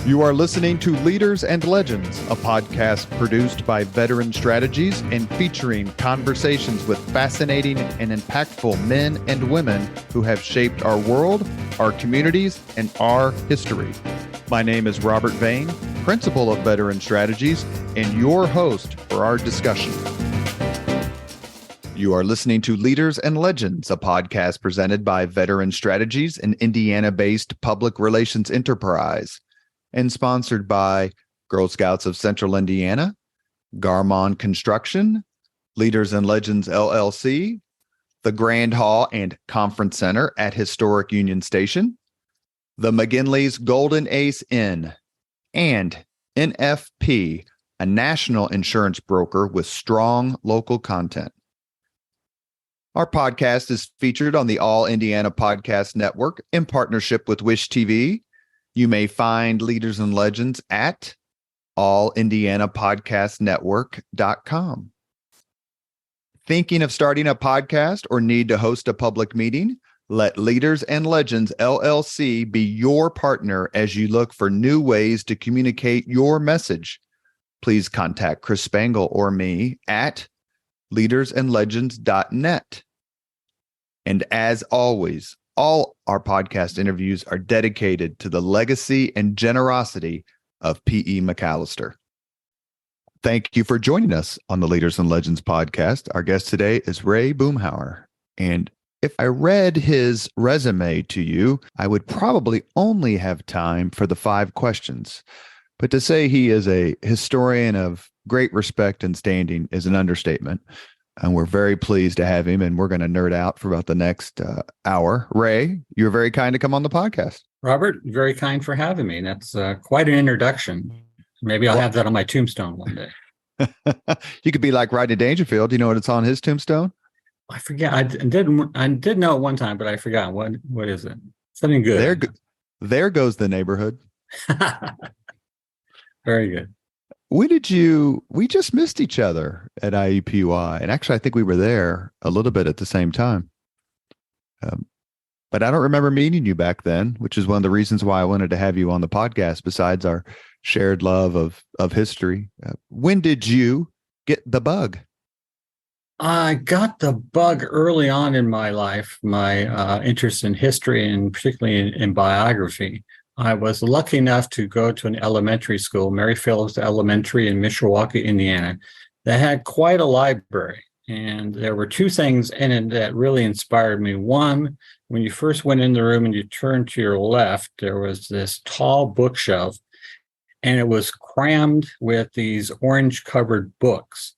You are listening to Leaders and Legends, a podcast produced by Veteran Strategies and featuring conversations with fascinating and impactful men and women who have shaped our world, our communities, and our history. My name is Robert Vane, Principal of Veteran Strategies, and your host for our discussion. You are listening to Leaders and Legends, a podcast presented by Veteran Strategies, an Indiana-based public relations enterprise, and sponsored by Girl Scouts of Central Indiana, Garmong Construction, Leaders and Legends LLC, the Grand Hall and Conference Center at Historic Union Station, the McGinley's Golden Ace Inn, and NFP, a national insurance broker with strong local content. Our podcast is featured on the All Indiana Podcast Network in partnership with Wish TV. You may find Leaders and Legends at allindianapodcastnetwork.com. Thinking of starting a podcast or need to host a public meeting? Let Leaders and Legends LLC be your partner as you look for new ways to communicate your message. Please contact Chris Spangle or me at leadersandlegends.net. And as always, all our podcast interviews are dedicated to the legacy and generosity of P.E. McAllister. Thank you for joining us on the Leaders and Legends podcast. Our guest today is Ray Boomhower. And if I read his resume to you, I would probably only have time for the 5 questions. But to say he is a historian of great respect and standing is an understatement. And we're very pleased to have him, and we're going to nerd out for about the next hour. Ray, you're very kind to come on the podcast. Robert, very kind for having me. That's quite an introduction. Maybe I'll have that on my tombstone one day. You could be like Rodney Dangerfield. Do you know what it's on his tombstone? I forget. I did know it one time, but I forgot. What is it? Something good. There goes the neighborhood. Very good. We just missed each other at IUPUI. And actually, I think we were there a little bit at the same time. But I don't remember meeting you back then, which is one of the reasons why I wanted to have you on the podcast, besides our shared love of history. When did you get the bug? I got the bug early on in my life, my interest in history and particularly in biography. I was lucky enough to go to an elementary school, Mary Phillips Elementary in Mishawaka, Indiana, that had quite a library. And there were 2 things in it that really inspired me. One, when you first went in the room and you turned to your left, there was this tall bookshelf, and it was crammed with these orange-covered books.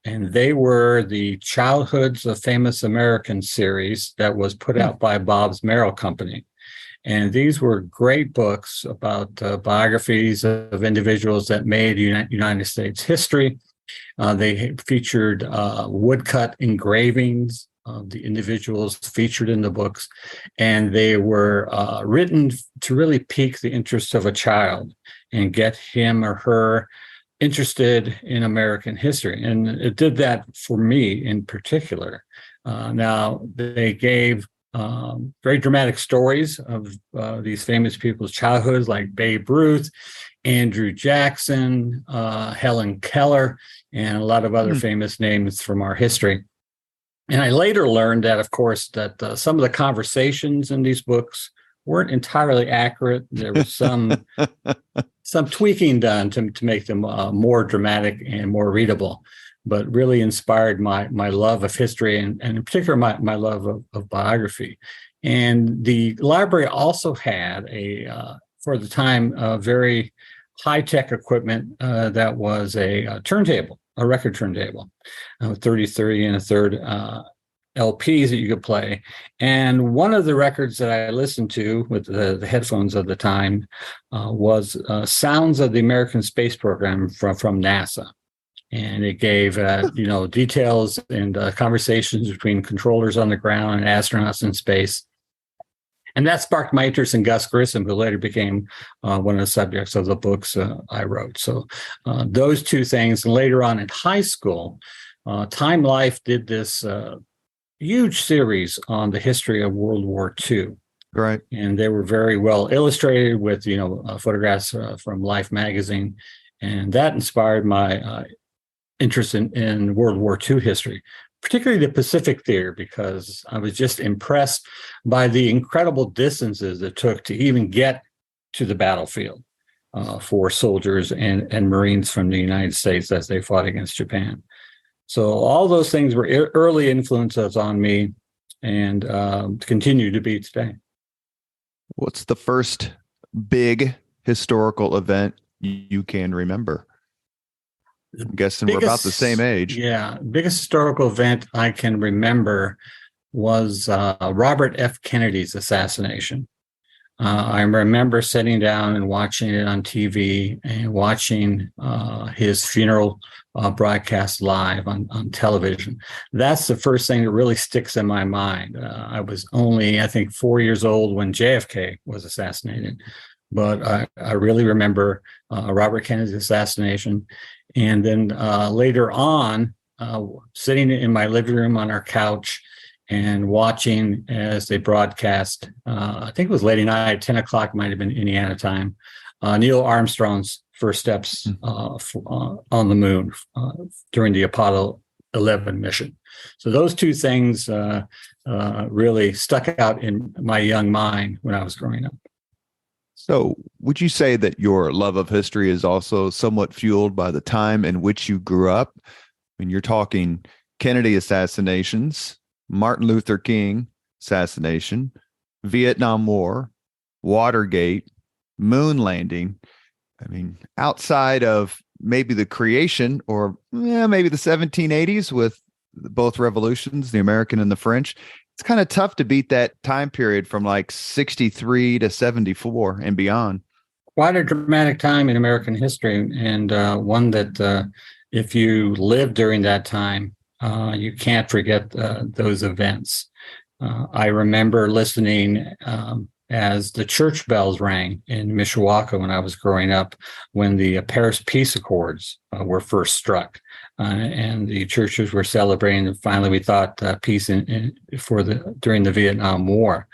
And they were the Childhoods of Famous Americans series that was put out by Bob's Merrill Company. And these were great books about biographies of individuals that made United States history. They featured woodcut engravings of the individuals featured in the books. And they were written to really pique the interest of a child and get him or her interested in American history. And it did that for me in particular. Now, they gave very dramatic stories of these famous people's childhoods, like Babe Ruth, Andrew Jackson, Helen Keller, and a lot of other famous names from our history. And I later learned that, of course, that some of the conversations in these books weren't entirely accurate. There was some tweaking done to make them more dramatic and more readable, but really inspired my love of history and in particular my love of biography. And the library also had for the time, very high-tech equipment that was a turntable, a record turntable, 30 and a third LPs that you could play. And one of the records that I listened to with the headphones of the time was Sounds of the American Space Program from NASA. And it gave, details and conversations between controllers on the ground and astronauts in space. And that sparked my interest in Gus Grissom, who later became one of the subjects of the books I wrote. So those 2 things. And later on in high school, Time Life did this huge series on the history of World War II. Right. And they were very well illustrated with, photographs from Life magazine. And that inspired my interest in World War II history, particularly the Pacific Theater, because I was just impressed by the incredible distances it took to even get to the battlefield for soldiers and Marines from the United States as they fought against Japan. So all those things were early influences on me and continue to be today. What's the first big historical event you can remember? I'm guessing we're about the same age. Yeah. Biggest historical event I can remember was Robert F. Kennedy's assassination. I remember sitting down and watching it on TV and watching his funeral broadcast live on television. That's the first thing that really sticks in my mind. I was only, I think, 4 years old when JFK was assassinated, but I really remember Robert Kennedy's assassination. And then later on, sitting in my living room on our couch and watching as they broadcast, I think it was late night, 10 o'clock, might have been Indiana time, Neil Armstrong's first steps on the moon during the Apollo 11 mission. So those two things really stuck out in my young mind when I was growing up. So would you say that your love of history is also somewhat fueled by the time in which you grew up? I mean, you're talking Kennedy assassinations, Martin Luther King assassination, Vietnam War, Watergate, moon landing. I mean, outside of maybe the creation or maybe the 1780s with both revolutions, the American and the French, it's kind of tough to beat that time period from like 63 to 74 and beyond. Quite a dramatic time in American history, and one that if you lived during that time, you can't forget those events. I remember listening as the church bells rang in Mishawaka when I was growing up, when the Paris Peace Accords were first struck, and the churches were celebrating. And finally, we thought peace during the Vietnam War.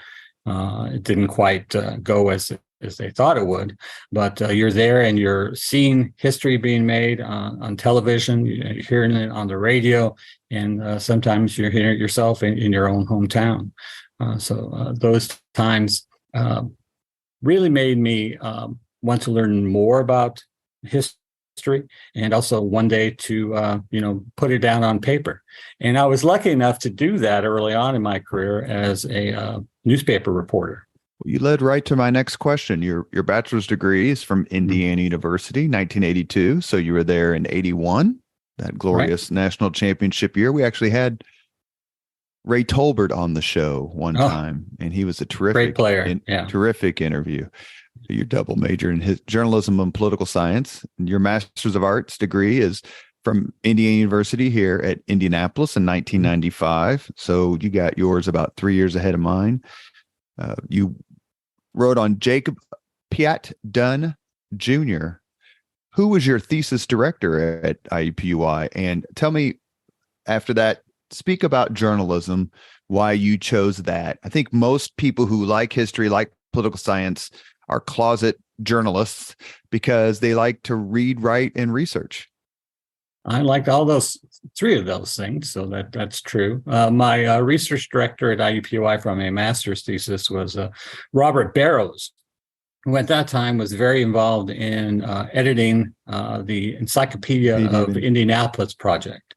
It didn't quite go as they thought it would, but you're there and you're seeing history being made on television, you're hearing it on the radio, and sometimes you're hearing it yourself in your own hometown. So those times really made me want to learn more about history, and also one day to put it down on paper. And I was lucky enough to do that early on in my career as a newspaper reporter. You led right to my next question. Your bachelor's degree is from Indiana University, 1982. So you were there in 81, that glorious national championship year. We actually had Ray Tolbert on the show one time, and he was a terrific great player. Terrific interview. Your double major in journalism and political science. And your master's of arts degree is from Indiana University here at Indianapolis in 1995. So you got yours about 3 years ahead of mine. You wrote on Jacob Piat Dunn Jr. Who was your thesis director at IUPUI? And tell me, after that, speak about journalism, why you chose that. I think most people who like history, like political science, are closet journalists because they like to read, write, and research. I liked all those three of those things, so that's true. My research director at IUPUI from a master's thesis was Robert Barrows, who at that time was very involved in editing the Encyclopedia of Indianapolis project.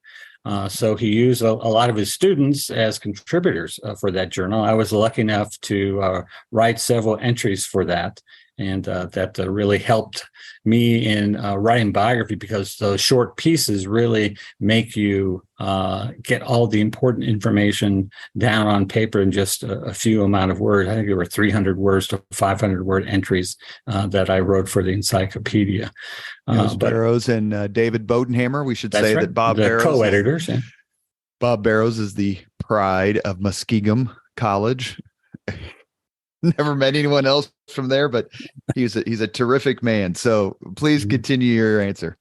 So he used a lot of his students as contributors for that journal. I was lucky enough to write several entries for that. And that really helped me in writing biography, because those short pieces really make you get all the important information down on paper in just a few amount of words. I think there were 300 words to 500 word entries that I wrote for the encyclopedia. Barrows and David Bodenhammer. We should say that Bob Barrows, co-editors. Bob Barrows is the pride of Muskingum College. Never met anyone else from there, but he's a terrific man. So please continue your answer.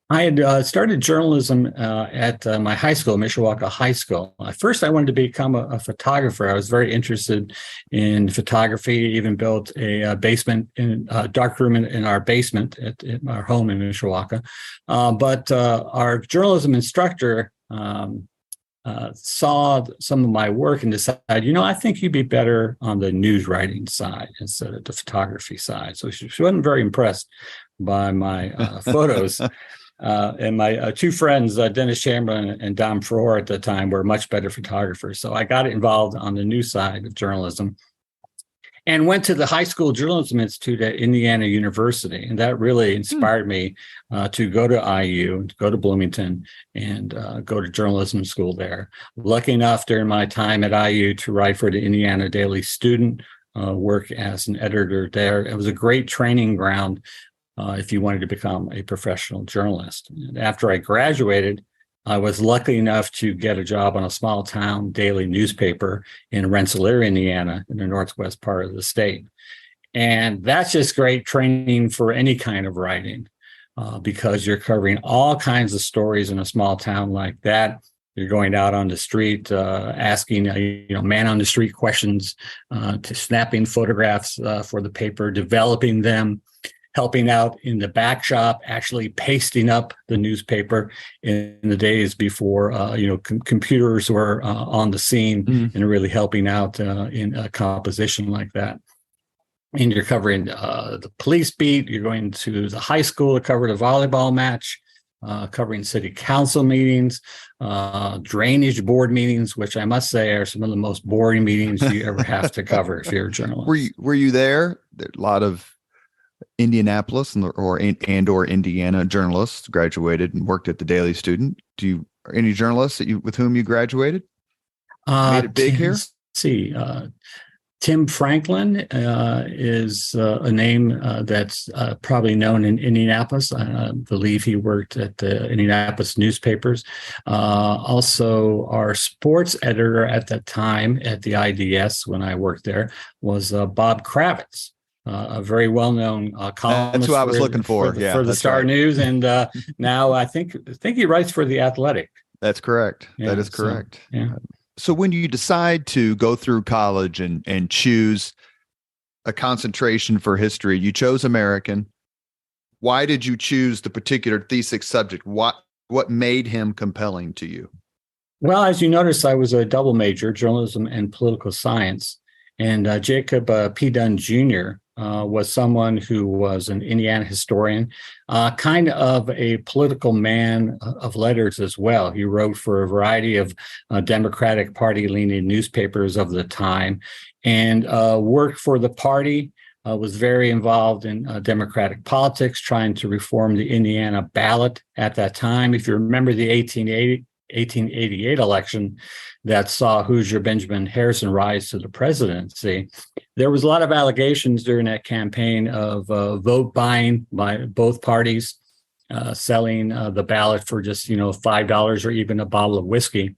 I had started journalism at my high school, Mishawaka High School. At first, I wanted to become a photographer. I was very interested in photography. Even built a basement, dark room in our basement at our home in Mishawaka. But our journalism instructor saw some of my work and decided, I think you'd be better on the news writing side instead of the photography side. So she wasn't very impressed by my photos. And my two friends, Dennis Chamberlain and Dom Farrar at the time, were much better photographers. So I got involved on the news side of journalism and went to the High School Journalism Institute at Indiana University. And that really inspired me to go to IU, to go to Bloomington, and go to journalism school there. Lucky enough during my time at IU to write for the Indiana Daily Student, work as an editor there. It was a great training ground if you wanted to become a professional journalist. And after I graduated, I was lucky enough to get a job on a small town daily newspaper in Rensselaer, Indiana, in the northwest part of the state. And that's just great training for any kind of writing because you're covering all kinds of stories in a small town like that. You're going out on the street, asking, man on the street questions, to snapping photographs for the paper, developing them, helping out in the back shop, actually pasting up the newspaper in the days before, computers were on the scene and really helping out in a composition like that. And you're covering the police beat. You're going to the high school to cover the volleyball match, covering city council meetings, drainage board meetings, which I must say are some of the most boring meetings you ever have to cover if you're a journalist. Were you there? There a lot of Indianapolis or Indiana journalists graduated and worked at the Daily Student. Are any journalists with whom you graduated? Made it big here? See, Tim Franklin is a name that's probably known in Indianapolis. I believe he worked at the Indianapolis newspapers. Also, our sports editor at that time at the IDS when I worked there was Bob Kravitz. A very well-known columnist. That's who I was looking for. For the Star News, and now I think he writes for the Athletic. That's correct. Yeah, that is correct. So, So when you decide to go through college and choose a concentration for history, you chose American. Why did you choose the particular thesis subject? What made him compelling to you? Well, as you notice, I was a double major, journalism and political science, and Jacob P. Dunn Jr. Was someone who was an Indiana historian, kind of a political man of letters as well. He wrote for a variety of Democratic Party-leaning newspapers of the time and worked for the party, was very involved in Democratic politics, trying to reform the Indiana ballot at that time. If you remember the 1888 election that saw Hoosier Benjamin Harrison rise to the presidency, there was a lot of allegations during that campaign of vote buying by both parties, selling the ballot for just, $5 or even a bottle of whiskey.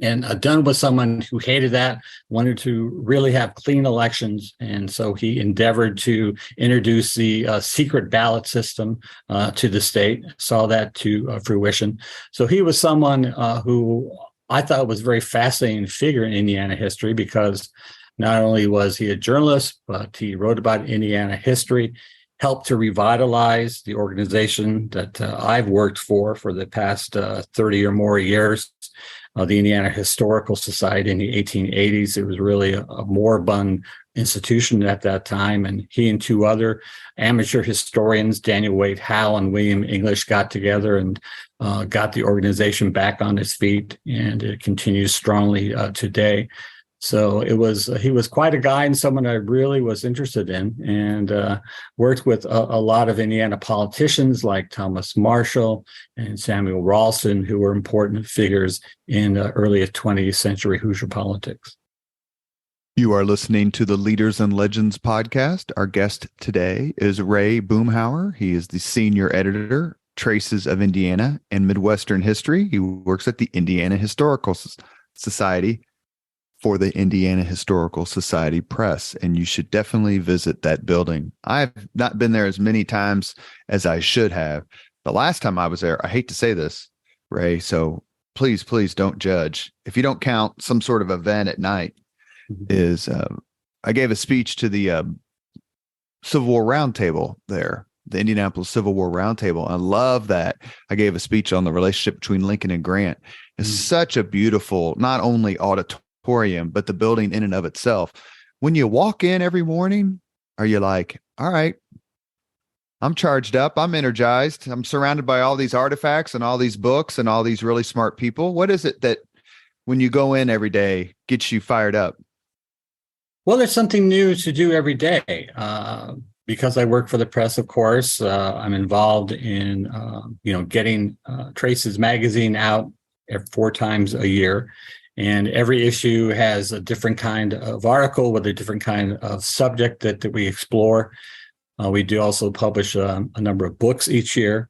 And Dunn was someone who hated that, wanted to really have clean elections. And so he endeavored to introduce the secret ballot system to the state, saw that to fruition. So he was someone who I thought was a very fascinating figure in Indiana history because not only was he a journalist, but he wrote about Indiana history, helped to revitalize the organization that I've worked for the past 30 or more years. The Indiana Historical Society in the 1880s. It was really a moribund institution at that time. And he and two other amateur historians, Daniel Wade Howe and William English, got together and got the organization back on its feet. And it continues strongly today. So he was quite a guy and someone I really was interested in, and worked with a lot of Indiana politicians like Thomas Marshall and Samuel Ralston, who were important figures in early 20th century Hoosier politics. You are listening to the Leaders and Legends podcast. Our guest today is Ray Boomhower. He is the senior editor, Traces of Indiana and Midwestern History. He works at the Indiana Historical Society for the Indiana Historical Society Press, and you should definitely visit that building. I've not been there as many times as I should have, The last time I was there, I hate to say this, Ray, so please don't judge. If you don't count some sort of event at night, is I gave a speech to the Civil War Roundtable there, the Indianapolis Civil War Roundtable. I love that. I gave a speech on the relationship between Lincoln and Grant. It's such a beautiful, not only auditorium, but the building in and of itself. When you walk in every morning, are you like, all right, I'm charged up, I'm energized, I'm surrounded by all these artifacts and all these books and all these really smart people? What is it that when you go in every day gets you fired up? Well, there's something new to do every day. Because I work for the press, of course, I'm involved in, getting Trace's magazine out 4 times a year. And every issue has a different kind of article with a different kind of subject that we explore. We do also publish a number of books each year.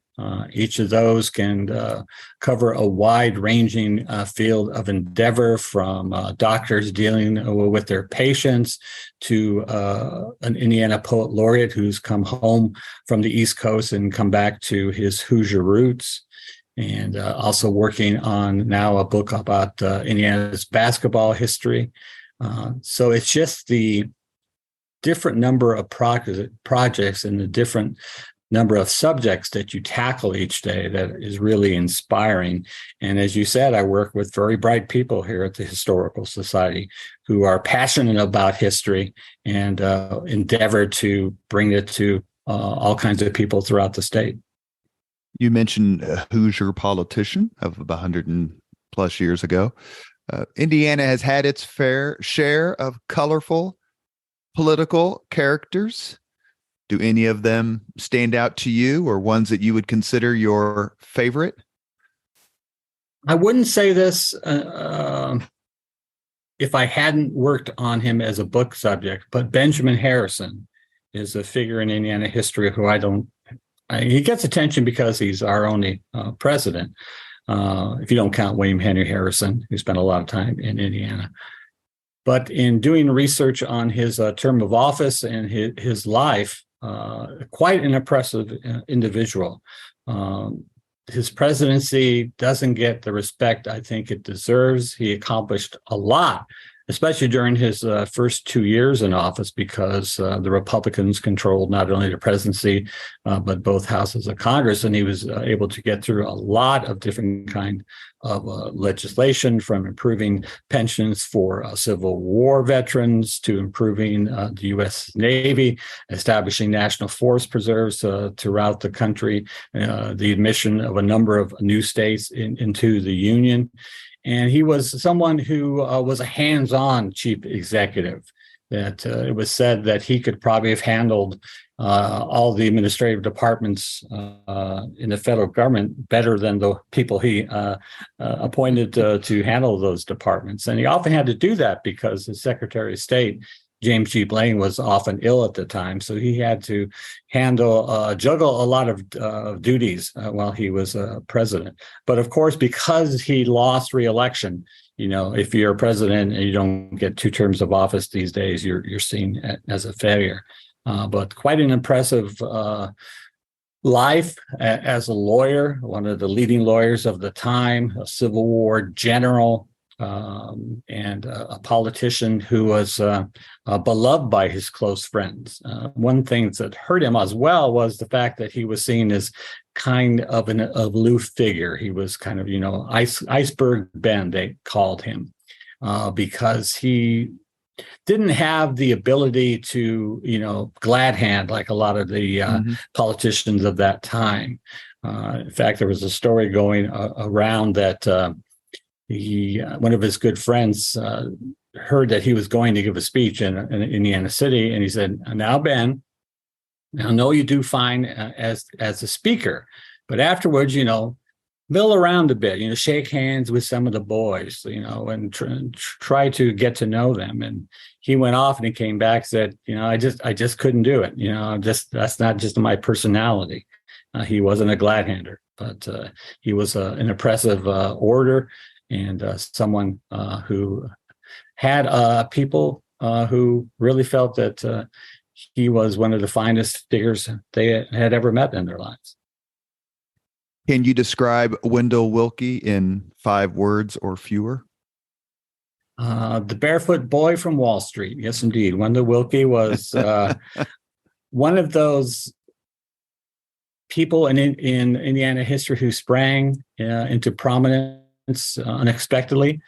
Each of those can cover a wide-ranging field of endeavor, from doctors dealing with their patients to an Indiana poet laureate who's come home from the East Coast and come back to his Hoosier roots, and also working on now a book about Indiana's basketball history. So it's just the different number of projects and the different number of subjects that you tackle each day that is really inspiring. And as you said, I work with very bright people here at the Historical Society who are passionate about history and endeavor to bring it to all kinds of people throughout the state. You mentioned a Hoosier politician of about 100 and plus years ago. Indiana has had its fair share of colorful political characters. Do any of them stand out to you, or ones that you would consider your favorite? I wouldn't say this if I hadn't worked on him as a book subject, but Benjamin Harrison is a figure in Indiana history who he gets attention because he's our only president, if you don't count William Henry Harrison, who spent a lot of time in Indiana. But in doing research on his term of office and his life, quite an impressive individual. His presidency doesn't get the respect I think it deserves. He accomplished a lot, especially during his first 2 years in office, because the Republicans controlled not only the presidency, but both houses of Congress. And he was able to get through a lot of different kind of legislation, from improving pensions for Civil War veterans to improving the U.S. Navy, establishing national forest preserves throughout the country, the admission of a number of new states into the Union. And he was someone who was a hands-on chief executive, that it was said that he could probably have handled all the administrative departments in the federal government better than the people he appointed to handle those departments. And he often had to do that because the Secretary of State, James G. Blaine, was often ill at the time. So he had to juggle a lot of duties while he was president. But of course, because he lost re-election, if you're a president and you don't get 2 terms of office these days, you're seen as a failure. But quite an impressive life as a lawyer, one of the leading lawyers of the time, a Civil War general, and a politician who was beloved by his close friends. One thing that hurt him as well was the fact that he was seen as kind of an aloof figure. He was kind of, iceberg Ben, they called him, because he didn't have the ability to, glad hand like a lot of the politicians of that time. In fact, there was a story going around that one of his good friends heard that he was going to give a speech in Indiana City, and he said, "Now, Ben, I know you do fine as a speaker, but afterwards, mill around a bit, shake hands with some of the boys, and try to get to know them." And he went off and he came back, said, I just couldn't do it. That's not just my personality. He wasn't a glad hander, but he was an impressive orator, and someone who had people who really felt that he was one of the finest figures they had ever met in their lives. Can you describe Wendell Willkie in 5 words or fewer? The barefoot boy from Wall Street. Yes, indeed. Wendell Willkie was one of those people in Indiana history who sprang into prominence unexpectedly,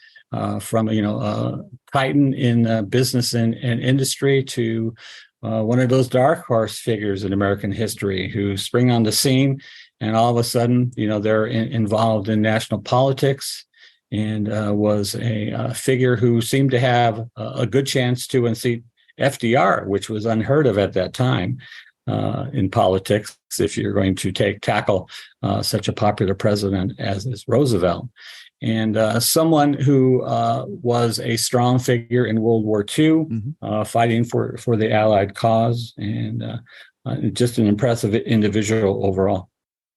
from a titan in business and industry to one of those dark horse figures in American history who spring on the scene, and all of a sudden, they're involved in national politics, and was a figure who seemed to have a good chance to unseat FDR, which was unheard of at that time in politics, if you're going to tackle such a popular president as Roosevelt. And someone who was a strong figure in World War II, fighting for the Allied cause, and just an impressive individual overall.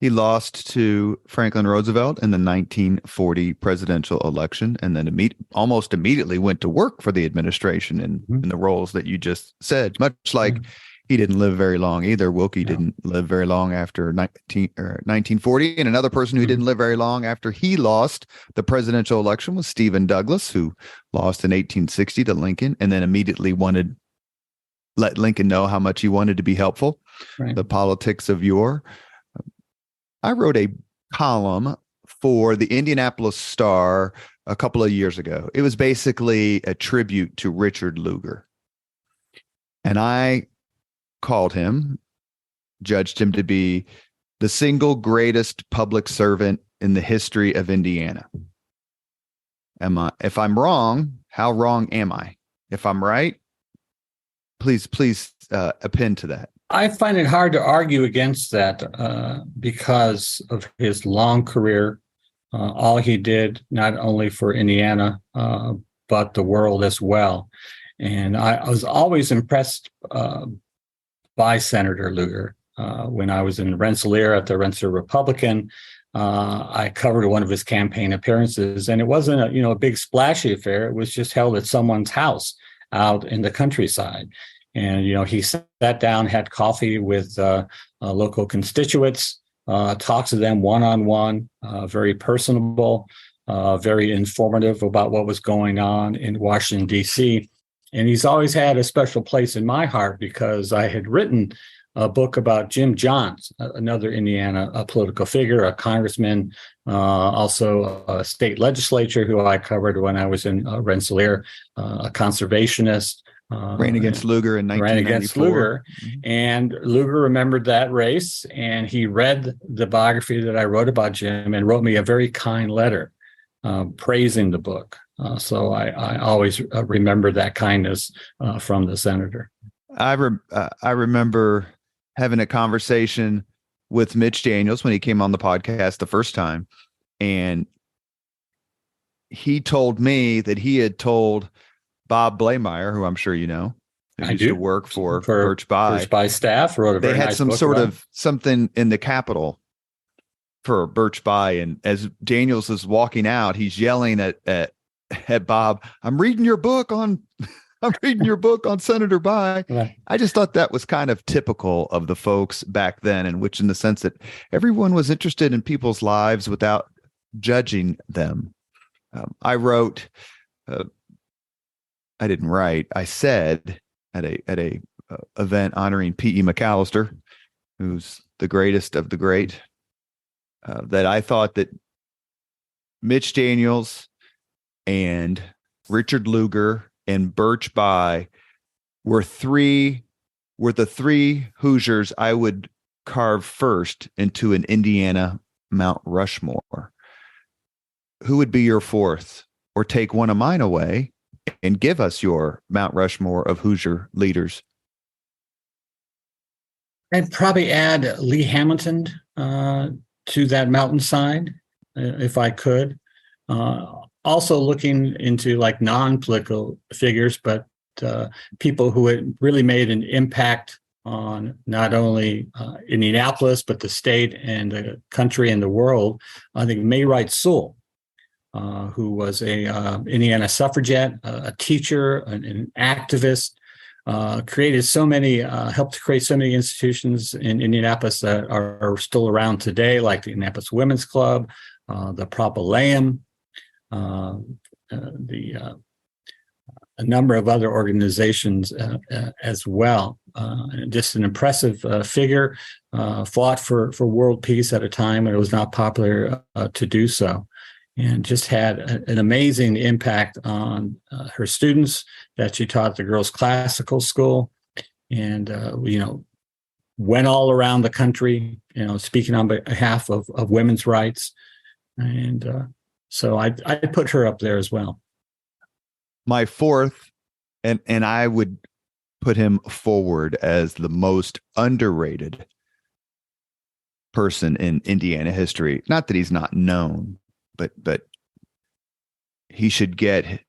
He lost to Franklin Roosevelt in the 1940 presidential election, and then almost immediately went to work for the administration in the roles that you just said, much like he didn't live very long either. Willkie didn't live very long after 1940. And another person who didn't live very long after he lost the presidential election was Stephen Douglas, who lost in 1860 to Lincoln, and then immediately let Lincoln know how much he wanted to be helpful. Right. The politics of yore. I wrote a column for the Indianapolis Star a couple of years ago. It was basically a tribute to Richard Lugar. And I judged him to be the single greatest public servant in the history of Indiana. If I'm wrong, how wrong am I? If I'm right, please append to that. I find it hard to argue against that because of his long career, all he did, not only for Indiana, but the world as well. And I was always impressed by Senator Lugar. When I was in Rensselaer at the Rensselaer Republican, I covered one of his campaign appearances, and it wasn't a big splashy affair. It was just held at someone's house out in the countryside. And, he sat down, had coffee with local constituents, talked to them one-on-one, very personable, very informative about what was going on in Washington, D.C. And he's always had a special place in my heart because I had written a book about Jim Johns, another Indiana political figure, a congressman, also a state legislature who I covered when I was in Rensselaer, a conservationist. Ran against Lugar in 1994. And Lugar remembered that race, and he read the biography that I wrote about Jim and wrote me a very kind letter praising the book. So I always remember that kindness from the senator. I remember having a conversation with Mitch Daniels when he came on the podcast the first time, and he told me that he had told Bob Blameyer, who I'm sure you know, who used to work for Birch Bayh. Birch Bayh staff wrote a very nice book. They had some sort of something in the Capitol for Birch Bayh, and as Daniels is walking out, he's yelling at Bob, "I'm reading your book on Senator Bayh." Right. I just thought that was kind of typical of the folks back then, in the sense that everyone was interested in people's lives without judging them. I wrote. I didn't write. I said at a event honoring P.E. McAllister, who's the greatest of the great, that I thought that Mitch Daniels and Richard Lugar and Birch Bayh were the three Hoosiers I would carve first into an Indiana Mount Rushmore. Who would be your fourth, or take one of mine away and give us your Mount Rushmore of Hoosier leaders? I'd probably add Lee Hamilton to that mountainside, if I could. Also looking into like non-political figures, but people who had really made an impact on not only Indianapolis, but the state and the country and the world. I think Maywright Sewell, who was a Indiana suffragette, a teacher, an activist, created so many, helped to create so many institutions in Indianapolis that are still around today, like the Indianapolis Women's Club, the Propylaeum, a number of other organizations as well. Just an impressive figure, fought for world peace at a time when it was not popular to do so, and just had an amazing impact on her students that she taught at the girls' classical school, and went all around the country, speaking on behalf of women's rights, and so I put her up there as well. My fourth, and I would put him forward as the most underrated person in Indiana history. Not that he's not known, but he should get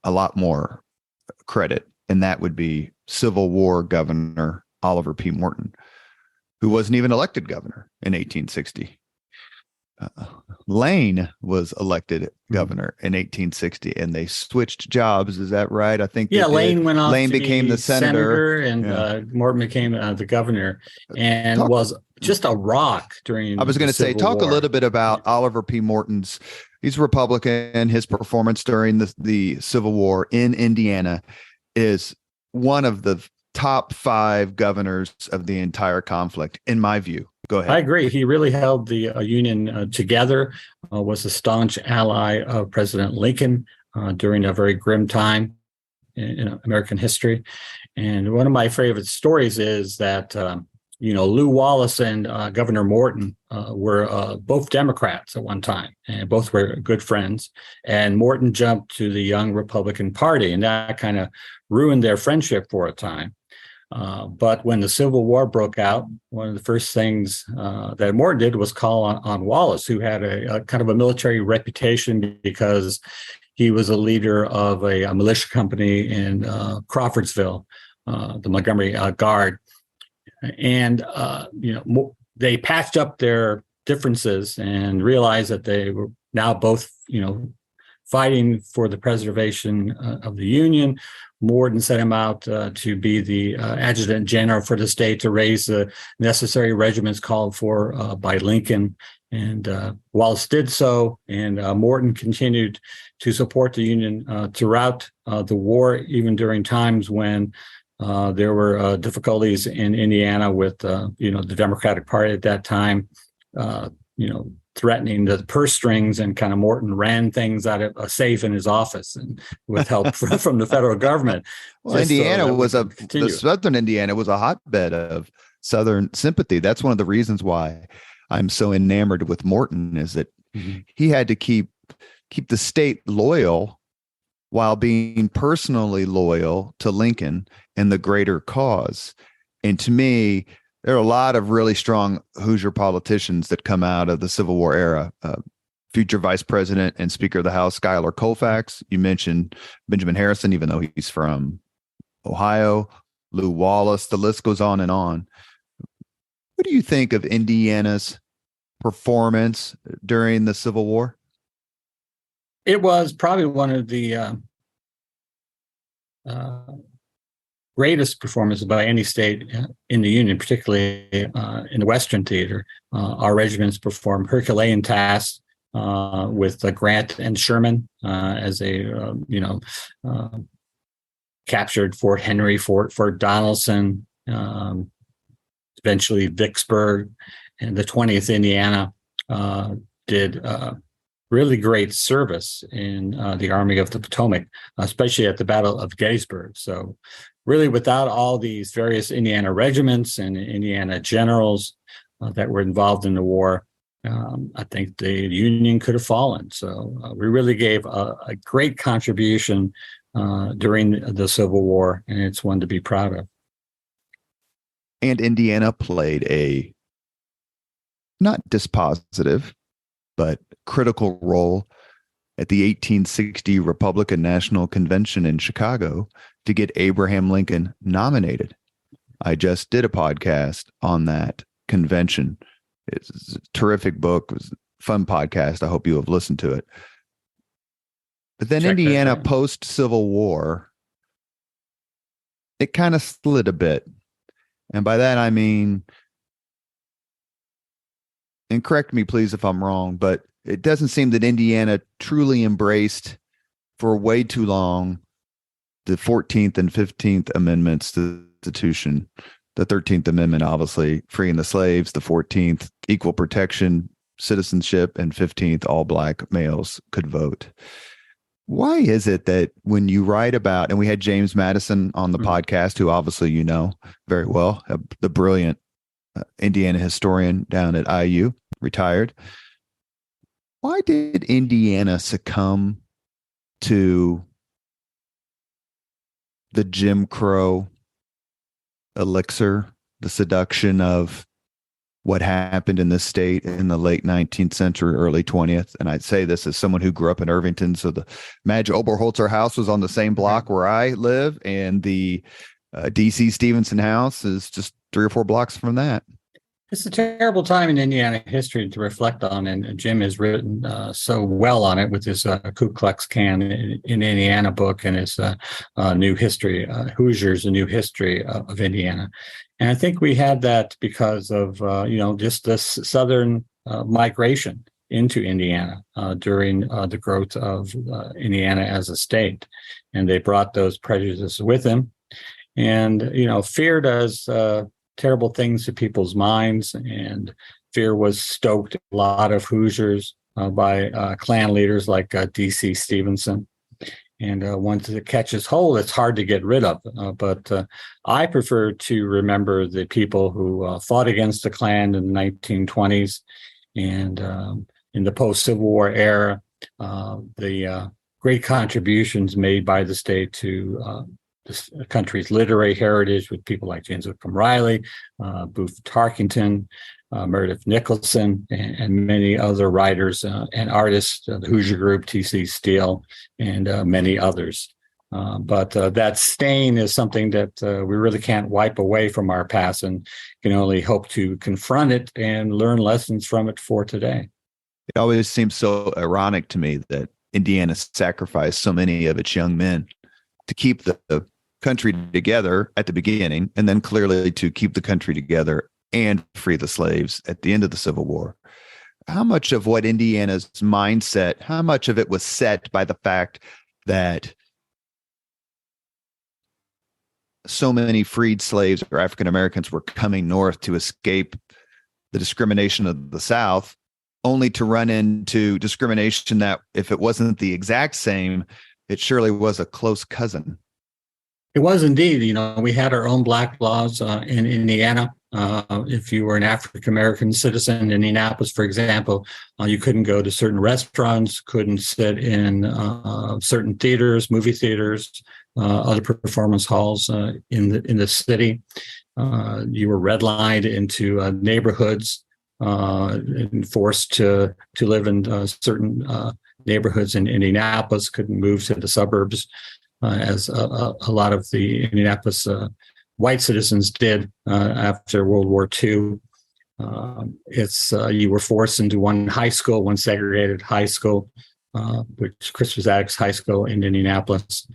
a lot more credit, and that would be Civil War Governor Oliver P. Morton, who wasn't even elected governor in 1860. Lane was elected governor in 1860, and they switched jobs. Is that right? I think. Yeah, Lane went off. Lane became the senator, and Morton became the governor, and was just a rock during. I was going to say, talk a little bit about Oliver P. Morton's. He's a Republican. His performance during the Civil War in Indiana is one of the top 5 governors of the entire conflict, in my view. Go ahead. I agree. He really held the Union together, was a staunch ally of President Lincoln during a very grim time in American history. And one of my favorite stories is that, Lew Wallace and Governor Morton were both Democrats at one time, and both were good friends. And Morton jumped to the Young Republican Party, and that kind of ruined their friendship for a time. But when the Civil War broke out, one of the first things that Morton did was call on Wallace, who had a kind of a military reputation because he was a leader of a militia company in Crawfordsville, the Montgomery Guard. And, they patched up their differences and realized that they were now both, fighting for the preservation of the Union. Morton set him out to be the adjutant general for the state to raise the necessary regiments called for by Lincoln. And Wallace did so, and Morton continued to support the Union throughout the war, even during times when there were difficulties in Indiana with, the Democratic Party at that time, threatening the purse strings, and kind of Morton ran things out of a safe in his office, and with help from the federal government. Well, Indiana the southern Indiana was a hotbed of Southern sympathy. That's one of the reasons why I'm so enamored with Morton, is that he had to keep the state loyal while being personally loyal to Lincoln and the greater cause. And to me, there are a lot of really strong Hoosier politicians that come out of the Civil War era. Future Vice President and Speaker of the House, Schuyler Colfax. You mentioned Benjamin Harrison, even though he's from Ohio. Lew Wallace. The list goes on and on. What do you think of Indiana's performance during the Civil War? It was probably one of the greatest performances by any state in the Union, particularly in the Western Theater. Our regiments performed Herculean tasks with Grant and Sherman as captured Fort Henry, Fort Donelson, eventually Vicksburg, and the 20th Indiana did really great service in the Army of the Potomac, especially at the Battle of Gettysburg. So really, without all these various Indiana regiments and Indiana generals that were involved in the war, I think the Union could have fallen. So we really gave a great contribution during the Civil War, and it's one to be proud of. And Indiana played a not dispositive, but critical role at the 1860 Republican National Convention in Chicago to get Abraham Lincoln nominated. I just did a podcast on that convention. It's a terrific book. It was a fun podcast. I hope you have listened to it. But then Indiana post-Civil War it kind of slid a bit. And by that, I mean, and correct me, please, if I'm wrong, but it doesn't seem that Indiana truly embraced for way too long the 14th and 15th Amendments to the Constitution. The 13th Amendment, obviously, freeing the slaves. The 14th, equal protection, citizenship, and 15th, all black males could vote. Why is it that when you write about, and we had James Madison on the podcast, who obviously you know very well, the brilliant Indiana historian down at IU, retired. Why did Indiana succumb to the Jim Crow elixir, the seduction of what happened in this state in the late 19th century, early 20th? And I'd say this as someone who grew up in Irvington. So the Madge Oberholzer house was on the same block where I live, and the DC Stevenson house is just 3 or 4 blocks from that. It's a terrible time in Indiana history to reflect on, and Jim has written so well on it with his Ku Klux Klan in Indiana book and his new history, Hoosiers, a new history of Indiana. And I think we had that because of, just this southern migration into Indiana during the growth of Indiana as a state. And they brought those prejudices with them. And, fear does terrible things to people's minds, and fear was stoked a lot of Hoosiers by Klan leaders like DC Stevenson. And once it catches hold, it's hard to get rid of. But I prefer to remember the people who fought against the Klan in the 1920s and in the post-Civil War era, the great contributions made by the state to the country's literary heritage with people like James Whitcomb Riley, Booth Tarkington, Meredith Nicholson, and many other writers and artists, the Hoosier Group, T.C. Steele, and many others. But that stain is something that we really can't wipe away from our past, and can only hope to confront it and learn lessons from it for today. It always seems so ironic to me that Indiana sacrificed so many of its young men to keep the country together at the beginning, and then clearly to keep the country together and free the slaves at the end of the Civil War. How much of what Indiana's mindset, how much of it was set by the fact that so many freed slaves or African Americans were coming north to escape the discrimination of the South, only to run into discrimination that, if it wasn't the exact same, it surely was a close cousin? It was indeed. We had our own black laws in Indiana. If you were an African-American citizen in Indianapolis, for example, you couldn't go to certain restaurants, couldn't sit in certain theaters, movie theaters, other performance halls in the city. You were redlined into neighborhoods and forced to live in certain neighborhoods in Indianapolis, couldn't move to the suburbs. As a lot of the Indianapolis white citizens did after World War II. You were forced into one segregated high school, which Christopher Zaddix High School in Indianapolis,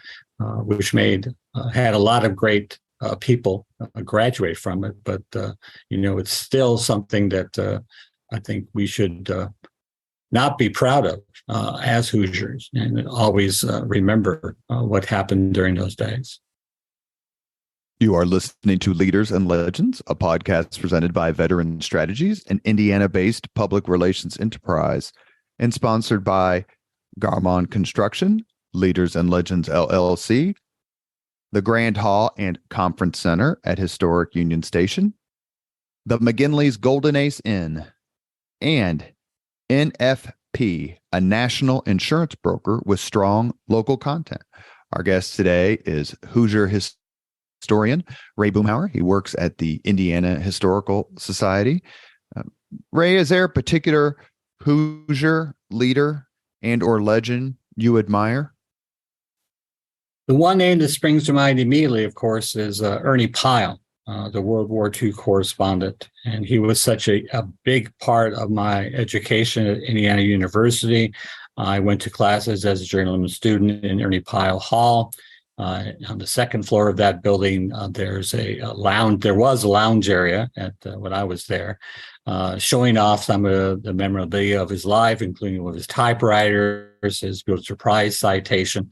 which had a lot of great people graduate from it. But it's still something that I think we should not be proud of as Hoosiers, and always remember what happened during those days. You are listening to Leaders and Legends, a podcast presented by Veteran Strategies, an Indiana-based public relations enterprise, and sponsored by Garmong Construction, Leaders and Legends LLC, the Grand Hall and Conference Center at historic Union Station, the McGinley's Golden Ace Inn, and NFP, a national insurance broker with strong local content. Our guest today is Hoosier historian Ray Boomhower. He works at the Indiana Historical Society. Ray, is there a particular Hoosier leader and or legend you admire? The one name that springs to mind immediately, of course, is Ernie Pyle, the World War II correspondent. And he was such a big part of my education at Indiana University. I went to classes as a journalism student in Ernie Pyle Hall. On the second floor of that building, there's a lounge. There was a lounge area when I was there, showing off some of the memorabilia of his life, including one of his typewriters, his Pulitzer Prize citation,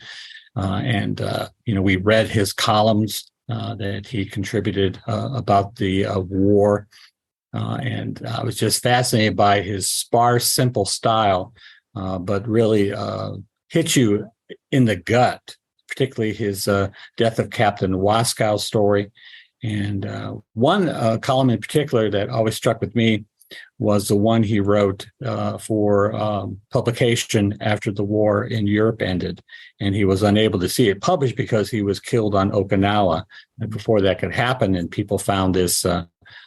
and we read his columns that he contributed about the war, and I was just fascinated by his sparse, simple style, but really hit you in the gut. Particularly his death of Captain Waskow story. And one column in particular that always struck with me was the one he wrote for publication after the war in Europe ended. And he was unable to see it published because he was killed on Okinawa. And before that could happen, and people found this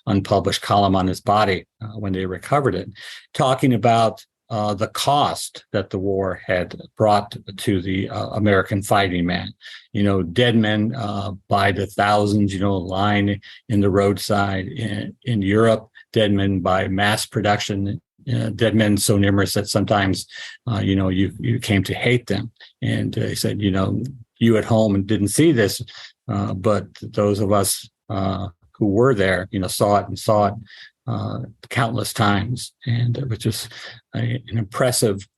unpublished column on his body when they recovered it, talking about the cost that the war had brought to the American fighting man. Dead men by the thousands, lying in the roadside in Europe, dead men by mass production, dead men so numerous that sometimes, you came to hate them. And he said, you at home and didn't see this, but those of us who were there, saw it countless times. And it was just an impressive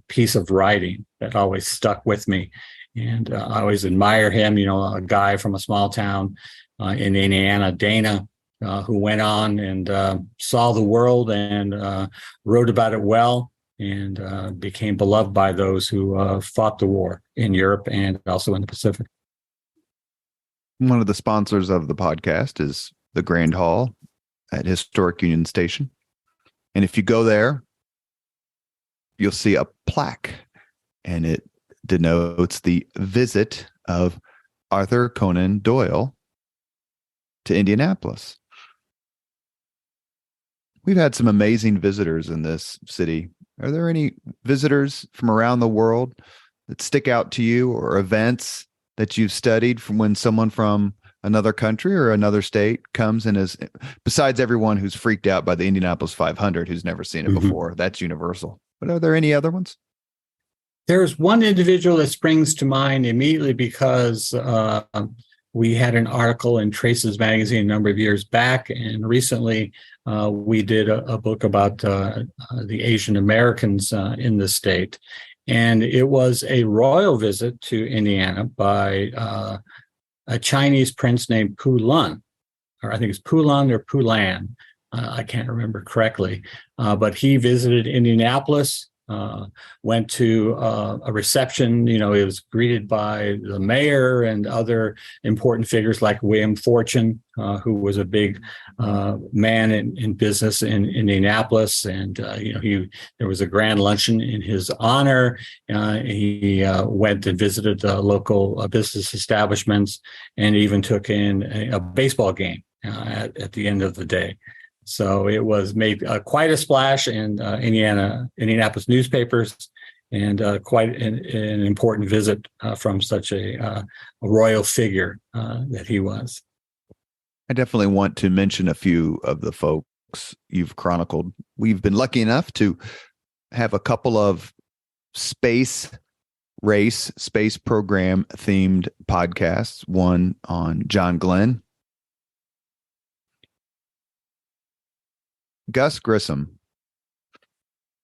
piece of writing that always stuck with me. And I always admire him, a guy from a small town in Indiana, Dana, who went on and saw the world and wrote about it well, and became beloved by those who fought the war in Europe and also in the Pacific. One of the sponsors of the podcast is the Grand Hall at Historic Union Station. And if you go there, you'll see a plaque, and it denotes the visit of Arthur Conan Doyle to Indianapolis. We've had some amazing visitors in this city. Are there any visitors from around the world that stick out to you, or events that you've studied from when someone from another country or another state comes and is, besides everyone who's freaked out by the Indianapolis 500, who's never seen it before? That's universal. But are there any other ones? There's one individual that springs to mind immediately because we had an article in Traces magazine a number of years back, and recently we did a book about the Asian Americans in the state. And it was a royal visit to Indiana by a Chinese prince named Pu Lun, or I think it's Pu Lun or Pu Lan. I can't remember correctly, but he visited Indianapolis, went to a reception. He was greeted by the mayor and other important figures like William Fortune, who was a big man in business in Indianapolis. And, there was a grand luncheon in his honor. He went and visited local business establishments, and even took in a baseball game at the end of the day. So it was made quite a splash in Indianapolis newspapers, and quite an important visit from such a royal figure that he was. I definitely want to mention a few of the folks you've chronicled. We've been lucky enough to have a couple of space program themed podcasts, one on John Glenn. Gus Grissom.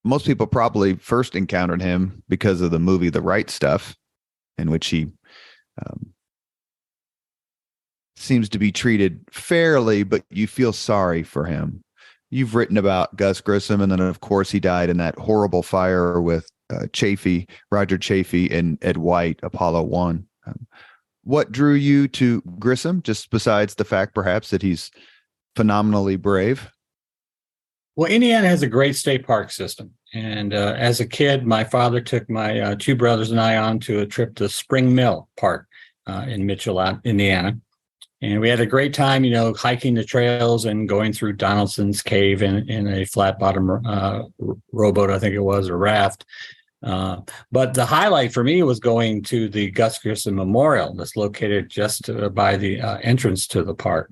Most people probably first encountered him because of the movie The Right Stuff, in which he seems to be treated fairly, but you feel sorry for him. You've written about Gus Grissom, and then, of course, he died in that horrible fire with Roger Chaffee and Ed White, Apollo 1. What drew you to Grissom, just besides the fact, perhaps, that he's phenomenally brave? Well, Indiana has a great state park system. And as a kid, my father took my two brothers and I on to a trip to Spring Mill Park in Mitchell, Indiana. And we had a great time, hiking the trails and going through Donaldson's Cave in a flat bottom rowboat, I think it was, or raft. But the highlight for me was going to the Gus Grissom Memorial that's located just by the entrance to the park.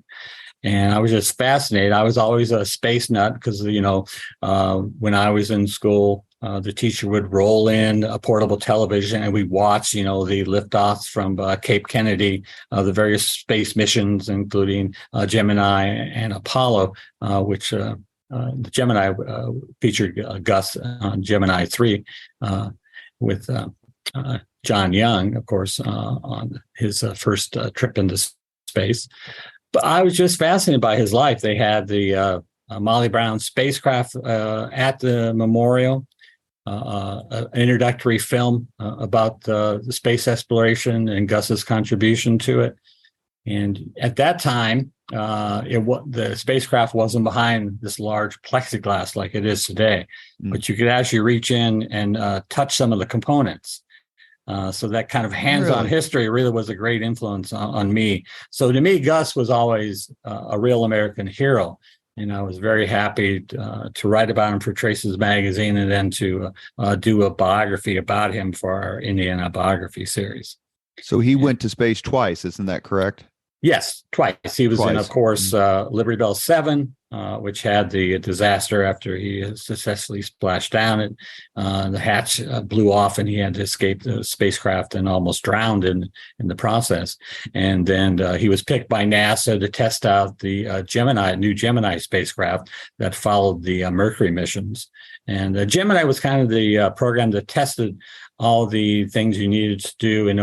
And I was just fascinated. I was always a space nut because, when I was in school, the teacher would roll in a portable television and we'd watch, the liftoffs from Cape Kennedy, the various space missions, including Gemini and Apollo, which the Gemini featured Gus on Gemini 3 with John Young, of course, on his first trip into space. But I was just fascinated by his life. They had the Molly Brown spacecraft at the memorial, an introductory film about the space exploration and Gus's contribution to it. And at that time, the spacecraft wasn't behind this large plexiglass like it is today, but you could actually reach in and touch some of the components. So that kind of hands-on history really was a great influence on me. So to me, Gus was always a real American hero. And I was very happy to write about him for Traces Magazine and then to do a biography about him for our Indiana biography series. So he went to space twice, isn't that correct? Yes, twice. He was in, of course, Liberty Bell 7, which had the disaster after he successfully splashed down. It the hatch blew off, and he had to escape the spacecraft and almost drowned in the process. And then he was picked by NASA to test out the new Gemini spacecraft that followed the Mercury missions. And Gemini was kind of the program that tested all the things you needed to do in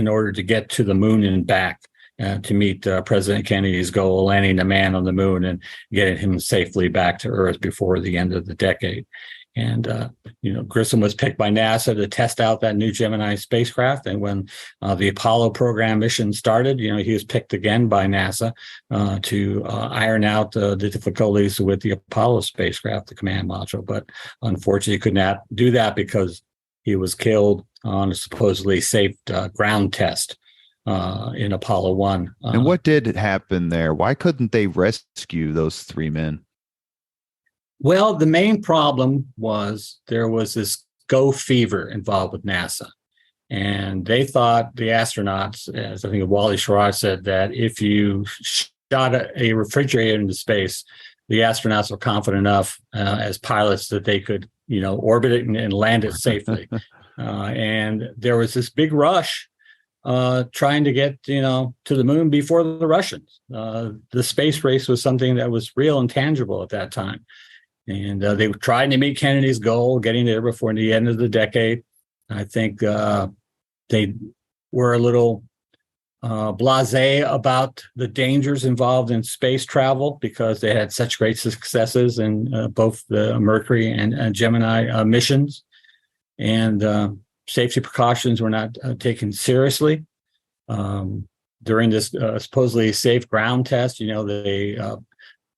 order to get to the moon and back. To meet President Kennedy's goal, landing a man on the moon and getting him safely back to Earth before the end of the decade. And, Grissom was picked by NASA to test out that new Gemini spacecraft. And when the Apollo program mission started, he was picked again by NASA to iron out the difficulties with the Apollo spacecraft, the command module. But unfortunately, he could not do that because he was killed on a supposedly safe ground test in Apollo 1. And what did happen there? Why couldn't they rescue those three men? Well, the main problem was there was this go fever involved with NASA. And they thought, the astronauts, as I think Wally Schirra said, that if you shot a refrigerator into space, the astronauts were confident enough as pilots that they could, orbit it and land it safely. And there was this big rush trying to get, to the moon before the Russians. The space race was something that was real and tangible at that time. And they were trying to meet Kennedy's goal, getting there before the end of the decade. I think they were a little blasé about the dangers involved in space travel because they had such great successes in both the Mercury and Gemini missions. And safety precautions were not taken seriously. During this supposedly safe ground test, they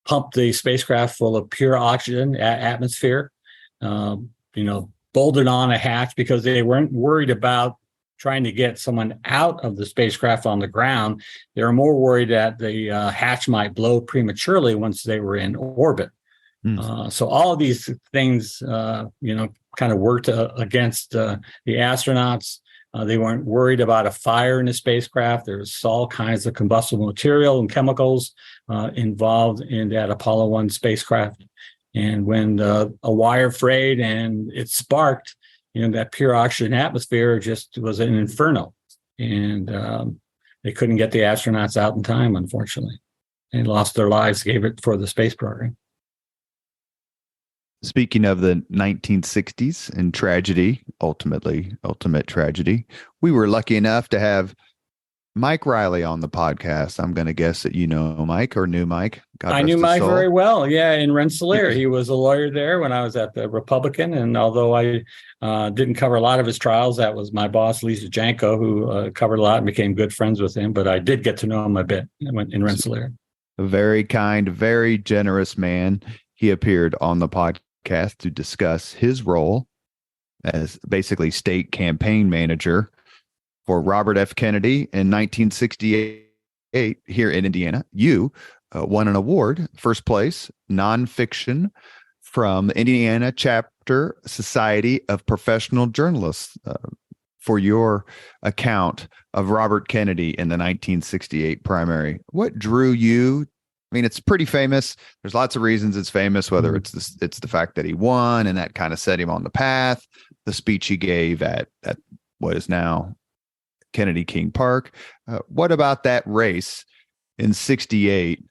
pumped the spacecraft full of pure oxygen atmosphere, bolted on a hatch because they weren't worried about trying to get someone out of the spacecraft on the ground. They were more worried that the hatch might blow prematurely once they were in orbit. So all of these things, kind of worked against the astronauts. They weren't worried about a fire in the spacecraft. There was all kinds of combustible material and chemicals involved in that Apollo 1 spacecraft. And when a wire frayed and it sparked, that pure oxygen atmosphere just was an inferno. And they couldn't get the astronauts out in time, unfortunately. They lost their lives, gave it for the space program. Speaking of the 1960s and tragedy, ultimate tragedy, we were lucky enough to have Mike Riley on the podcast. I'm going to guess that Mike or knew Mike. I knew Mike very well. Yeah, in Rensselaer. He was a lawyer there when I was at the Republican. And although I didn't cover a lot of his trials, that was my boss, Lisa Janko, who covered a lot and became good friends with him. But I did get to know him a bit in Rensselaer. A very kind, very generous man. He appeared on the podcast to discuss his role as basically state campaign manager for Robert F. Kennedy in 1968 here in Indiana. You won an award, first place, nonfiction from the Indiana Chapter Society of Professional Journalists for your account of Robert Kennedy in the 1968 primary. What drew you I mean, it's pretty famous. There's lots of reasons it's famous, whether it's the fact that he won and that kind of set him on the path, the speech he gave at what is now Kennedy King Park. What about that race in 68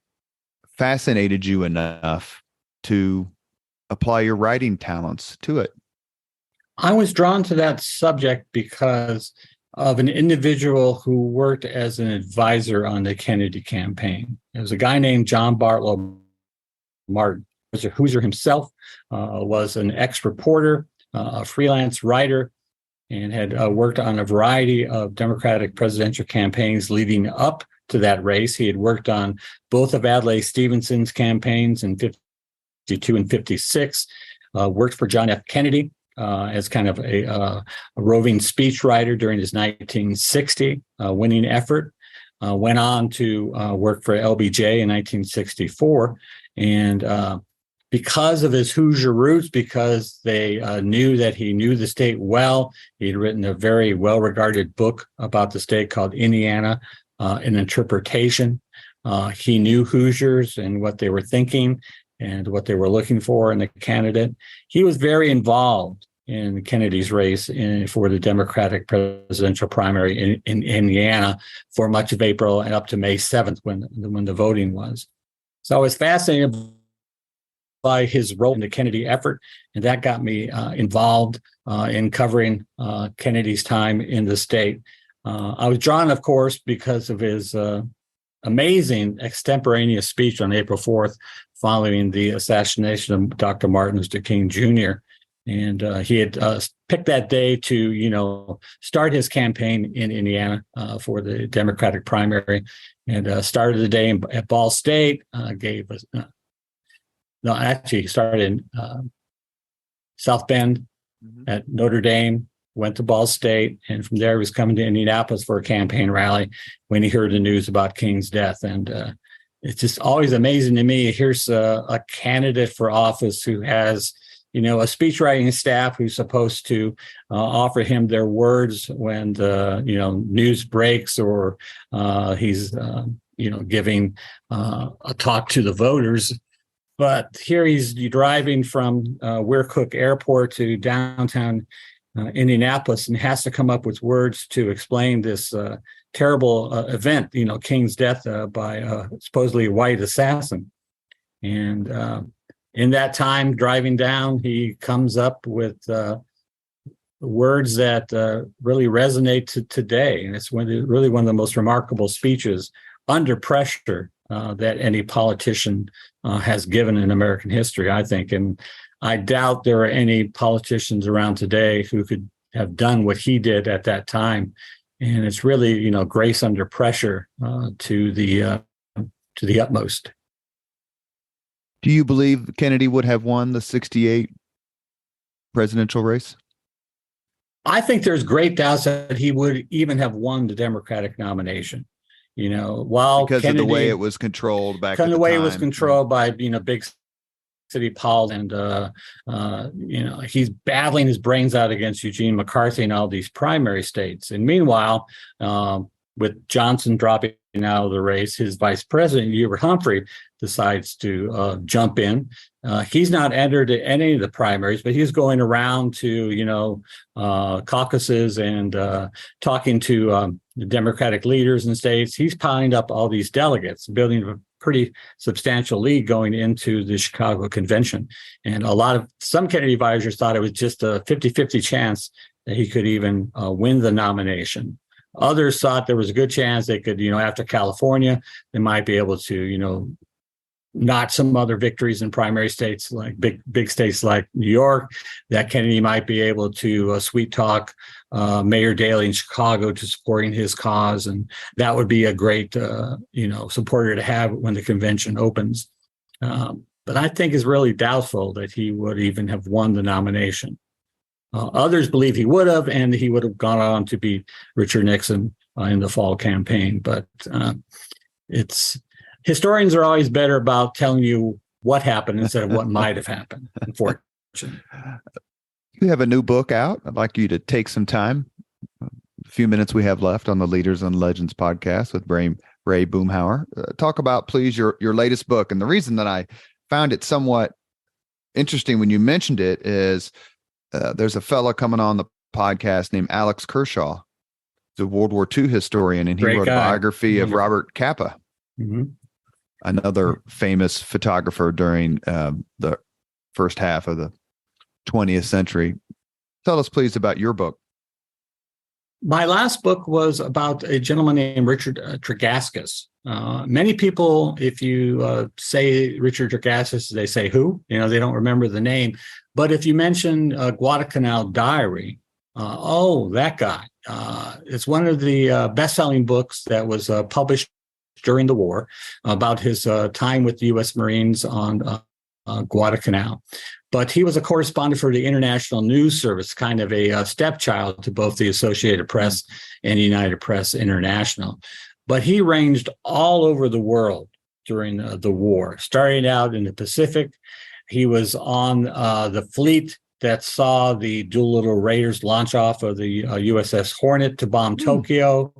fascinated you enough to apply your writing talents to it? I was drawn to that subject because of an individual who worked as an advisor on the Kennedy campaign. It was a guy named John Bartlow Martin. He was a Hoosier himself, was an ex-reporter, a freelance writer, and had worked on a variety of Democratic presidential campaigns leading up to that race. He had worked on both of Adlai Stevenson's campaigns in 52 and 56, worked for John F. Kennedy as kind of a roving speechwriter during his 1960 winning effort. Went on to work for LBJ in 1964. And because of his Hoosier roots, because they knew that he knew the state well, he had written a very well-regarded book about the state called Indiana, an interpretation. He knew Hoosiers and what they were thinking and what they were looking for in a candidate. He was very involved in Kennedy's race for the Democratic presidential primary in Indiana for much of April and up to May 7th when the voting was. So I was fascinated by his role in the Kennedy effort, and that got me involved in covering Kennedy's time in the state. I was drawn, of course, because of his amazing extemporaneous speech on April 4th following the assassination of Dr. Martin Luther King Jr. And he had picked that day to, start his campaign in Indiana for the Democratic primary, and started the day at Ball State. He started in South Bend at Notre Dame, went to Ball State, and from there he was coming to Indianapolis for a campaign rally when he heard the news about King's death. And it's just always amazing to me. Here's a candidate for office who has, a speechwriting staff who's supposed to offer him their words when the, news breaks, or he's, giving a talk to the voters. But here he's driving from Weircook Airport to downtown Indianapolis and has to come up with words to explain this terrible event, King's death by a supposedly white assassin. And in that time, driving down, he comes up with words that really resonate to today. And it's really one of the most remarkable speeches under pressure that any politician has given in American history, I think. And I doubt there are any politicians around today who could have done what he did at that time. And it's really, grace under pressure to the utmost. Do you believe Kennedy would have won the 68 presidential race? I think there's great doubts that he would even have won the Democratic nomination. While because Kennedy, of the way it was controlled back at the way time. It was controlled by big city politics, and he's battling his brains out against Eugene McCarthy in all these primary states. And meanwhile, with Johnson dropping out of the race, his vice president Hubert Humphrey decides to jump in. He's not entered any of the primaries, but he's going around to caucuses and talking to the Democratic leaders in states. He's piling up all these delegates, building a pretty substantial lead going into the Chicago convention. And some Kennedy advisors thought it was just a 50-50 chance that he could even win the nomination. Others thought there was a good chance they could, after California, they might be able to, notch some other victories in primary states, like big states like New York, that Kennedy might be able to sweet talk Mayor Daley in Chicago to supporting his cause. And that would be a great, supporter to have when the convention opens. But I think it's really doubtful that he would even have won the nomination. Others believe he would have, and he would have gone on to beat Richard Nixon in the fall campaign. But historians are always better about telling you what happened instead of what might have happened, unfortunately. You have a new book out. I'd like you to take some time, a few minutes we have left on the Leaders and Legends podcast with Ray Boomhower. Talk about, please, your latest book. And the reason that I found it somewhat interesting when you mentioned it is there's a fellow coming on the podcast named Alex Kershaw, the World War II historian, and he Great wrote guy. a biography of Wonderful. Robert Capa, another famous photographer during the first half of the 20th century. Tell us, please, about your book. My last book was about a gentleman named Richard Tregaskis. Many people, if you say Richard Tregaskis, they say who? They don't remember the name. But if you mention Guadalcanal Diary, that guy. It's one of the best-selling books that was published during the war about his time with the U.S. Marines on Guadalcanal. But he was a correspondent for the International News Service, kind of a stepchild to both the Associated Press and United Press International. But he ranged all over the world during the war, starting out in the Pacific. He was on the fleet that saw the Doolittle Raiders launch off of the USS Hornet to bomb Tokyo,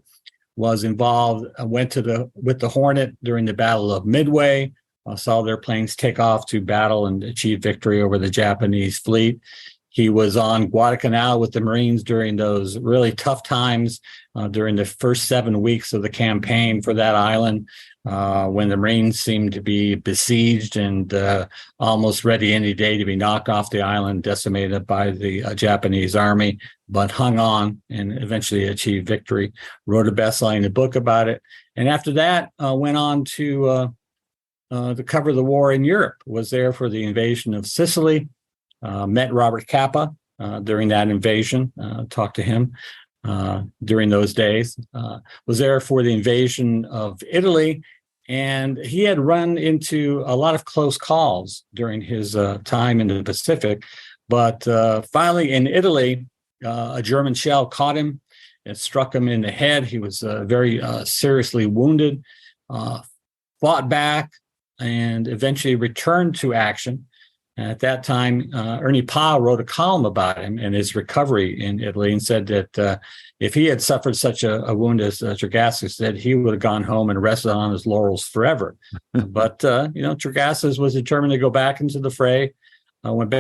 was involved, went with the Hornet during the Battle of Midway, saw their planes take off to battle and achieve victory over the Japanese fleet. He was on Guadalcanal with the Marines during those really tough times during the first 7 weeks of the campaign for that island, when the Marines seemed to be besieged and almost ready any day to be knocked off the island, decimated by the Japanese army, but hung on and eventually achieved victory. Wrote a best-selling book about it. And after that, went on to cover the war in Europe, was there for the invasion of Sicily, met Robert Capa during that invasion, talked to him during those days, was there for the invasion of Italy, and he had run into a lot of close calls during his time in the Pacific, but finally in Italy, a German shell caught him. It struck him in the head. He was very seriously wounded, fought back, and eventually returned to action. At that time, Ernie Pyle wrote a column about him and his recovery in Italy, and said that if he had suffered such a wound as Tregaskis said, he would have gone home and rested on his laurels forever. But Tregaskis was determined to go back into the fray. Went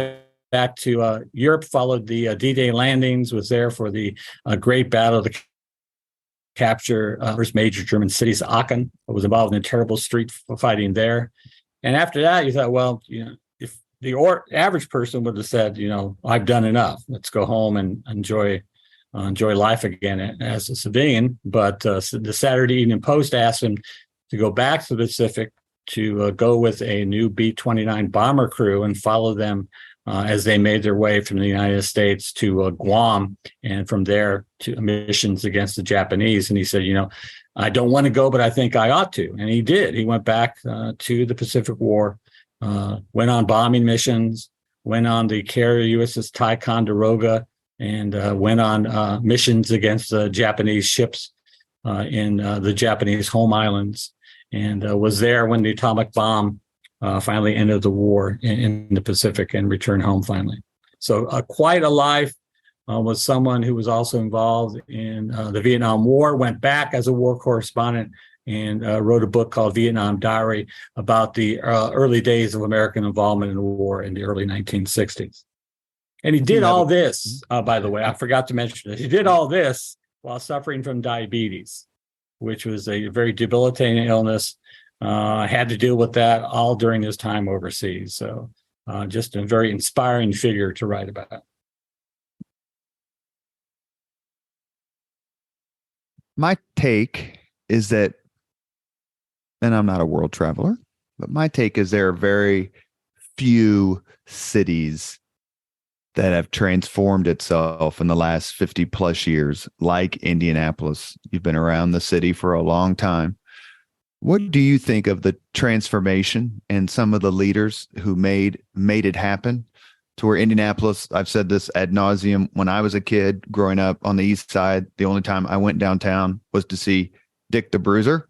back to Europe, followed the D-Day landings, was there for the great battle to capture first major German cities, Aachen. Was involved in a terrible street fighting there. And after that, you thought, well, if the average person would have said, I've done enough, let's go home and enjoy life again as a civilian. But the Saturday Evening Post asked him to go back to the Pacific, to go with a new B-29 bomber crew and follow them as they made their way from the United States to Guam, and from there to missions against the Japanese. And he said, I don't want to go, but I think I ought to. And he did. He went back to the Pacific War, went on bombing missions, went on the carrier USS Ticonderoga, and went on missions against Japanese ships in the Japanese home islands, and was there when the atomic bomb finally ended the war in the Pacific and returned home finally. So quite a life. Was someone who was also involved in the Vietnam War, went back as a war correspondent, and wrote a book called Vietnam Diary about the early days of American involvement in the war in the early 1960s. And he did all this, by the way, I forgot to mention it. He did all this while suffering from diabetes, which was a very debilitating illness. Had to deal with that all during his time overseas. So just a very inspiring figure to write about. My take is that, and I'm not a world traveler, but my take is there are very few cities that have transformed itself in the last 50 plus years, like Indianapolis. You've been around the city for a long time. What do you think of the transformation and some of the leaders who made it happen to where Indianapolis, I've said this ad nauseum, when I was a kid growing up on the east side, the only time I went downtown was to see Dick the Bruiser,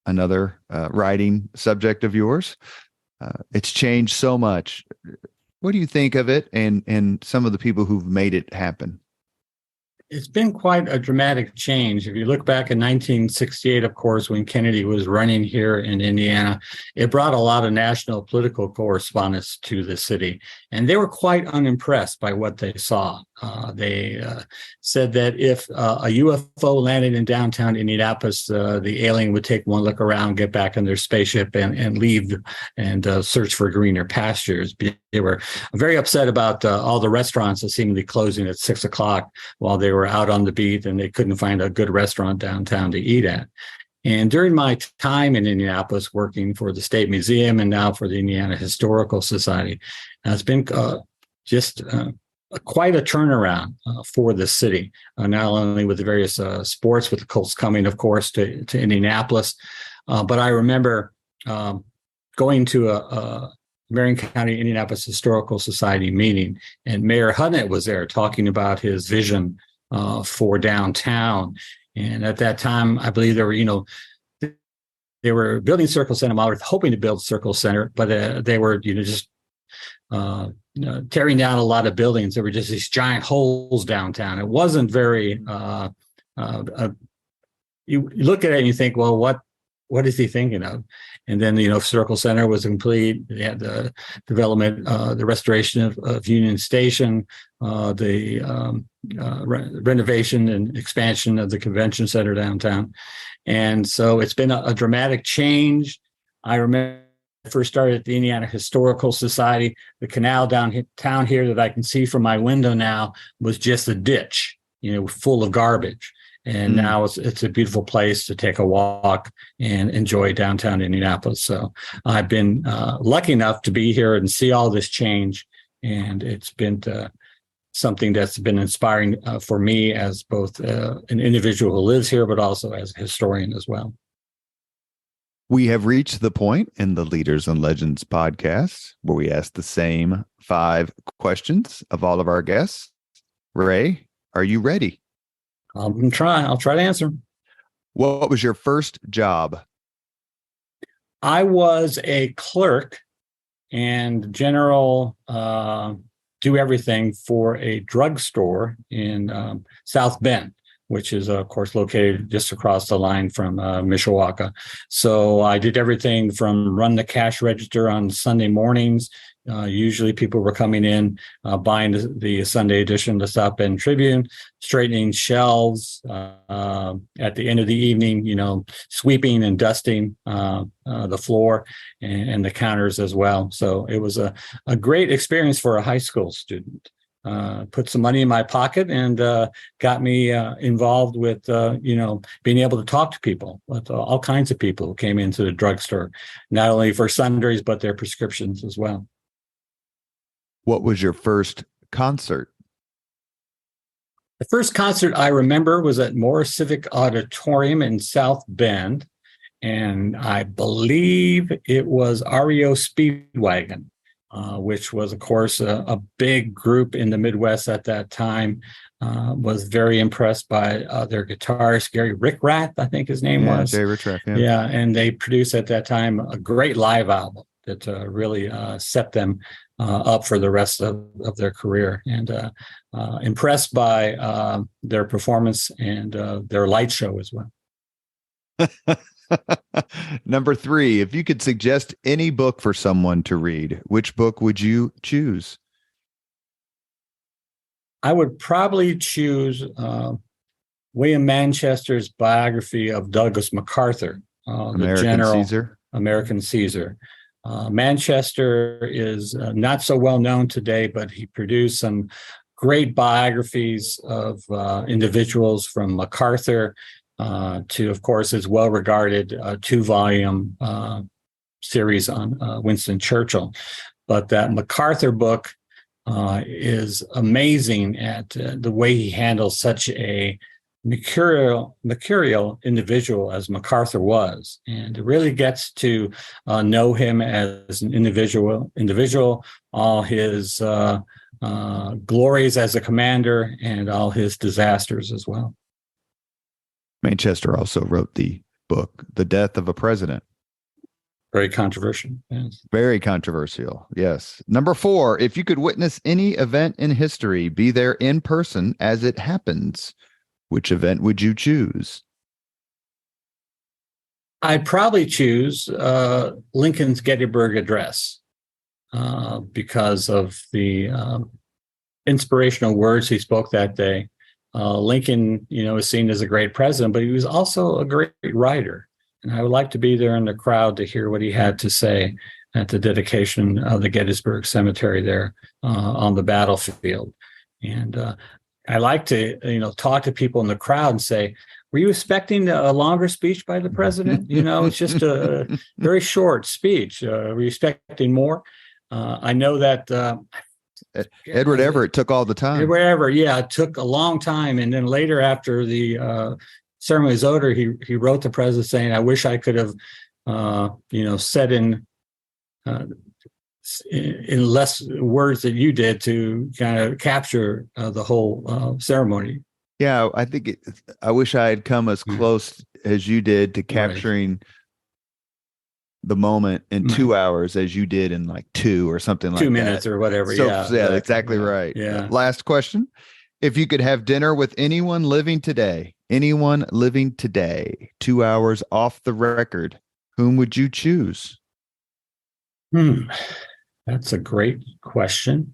another writing subject of yours. It's changed so much. What do you think of it and some of the people who've made it happen? It's been quite a dramatic change. If you look back in 1968, of course, when Kennedy was running here in Indiana, it brought a lot of national political correspondents to the city, and they were quite unimpressed by what they saw. They said that if a UFO landed in downtown Indianapolis, the alien would take one look around, get back in their spaceship, and leave and search for greener pastures. They were very upset about all the restaurants that seemed to be closing at 6 o'clock while they were out on the beat, and they couldn't find a good restaurant downtown to eat at. And during my time in Indianapolis, working for the State Museum and now for the Indiana Historical Society, it's been just quite a turnaround for the city, not only with the various sports, with the Colts coming, of course, to Indianapolis, but I remember going to a Marion County Indianapolis Historical Society meeting, and Mayor Hunnett was there talking about his vision for downtown. And at that time, I believe they were building Circle Center. They were hoping to build Circle Center, but they were, just tearing down a lot of buildings. There were just these giant holes downtown. It wasn't very. You look at it and you think, well, what is he thinking of? And then, Circle Center was complete. They had the development, the restoration of Union Station, the renovation and expansion of the convention center downtown. And so it's been a dramatic change. I remember I first started at the Indiana Historical Society. The canal downtown here that I can see from my window now was just a ditch, full of garbage. And now it's a beautiful place to take a walk and enjoy downtown Indianapolis. So I've been lucky enough to be here and see all this change. And it's been something that's been inspiring for me as both an individual who lives here, but also as a historian as well. We have reached the point in the Leaders and Legends podcast where we ask the same 5 questions of all of our guests. Ray, are you ready? I'll try to answer. What was your first job? I was a clerk and general do everything for a drugstore in South Bend, which is, of course, located just across the line from Mishawaka. So I did everything from run the cash register on Sunday mornings. Usually people were coming in, buying the Sunday edition of the South Bend Tribune, straightening shelves, at the end of the evening, sweeping and dusting the floor and the counters as well. So it was a great experience for a high school student. Put some money in my pocket and got me involved with, being able to talk to people, with all kinds of people who came into the drugstore, not only for sundries, but their prescriptions as well. What was your first concert? The first concert I remember was at Morris Civic Auditorium in South Bend, and I believe it was REO Speedwagon, which was, of course, a big group in the Midwest at that time. Was very impressed by their guitarist, Gary Rickrath, I think his name was. Gary Rickrath, yeah. Yeah, and they produced at that time a great live album that really set them up for the rest of their career, and impressed by their performance and their light show as well. Number 3, if you could suggest any book for someone to read, which book would you choose? I would probably choose William Manchester's biography of Douglas MacArthur, the general, American Caesar. Manchester is not so well known today, but he produced some great biographies of individuals from MacArthur to, of course, his well-regarded 2-volume series on Winston Churchill. But that MacArthur book is amazing at the way he handles such a mercurial individual as MacArthur was, and it really gets to know him as an individual, all his glories as a commander and all his disasters as well. Manchester also wrote the book, The Death of a President. Very controversial. Yes. Very controversial. Yes. Number 4, if you could witness any event in history, be there in person as it happens, which event would you choose? I'd probably choose Lincoln's Gettysburg Address because of the inspirational words he spoke that day. Lincoln, is seen as a great president, but he was also a great writer. And I would like to be there in the crowd to hear what he had to say at the dedication of the Gettysburg Cemetery there on the battlefield. And I like to, talk to people in the crowd and say, were you expecting a longer speech by the president? It's just a very short speech. Were you expecting more? I know that Edward Everett took all the time. Edward Everett, it took a long time. And then later, after the ceremony was over, he wrote the president saying, I wish I could have, said in less words that you did to kind of capture the whole ceremony. Yeah, I wish I had come as close as you did to capturing the moment in 2 hours as you did in like 2 or something like 2 that. minutes or whatever. Exactly right. Yeah. Last question. If you could have dinner with anyone living today, 2 hours off the record, whom would you choose? That's a great question.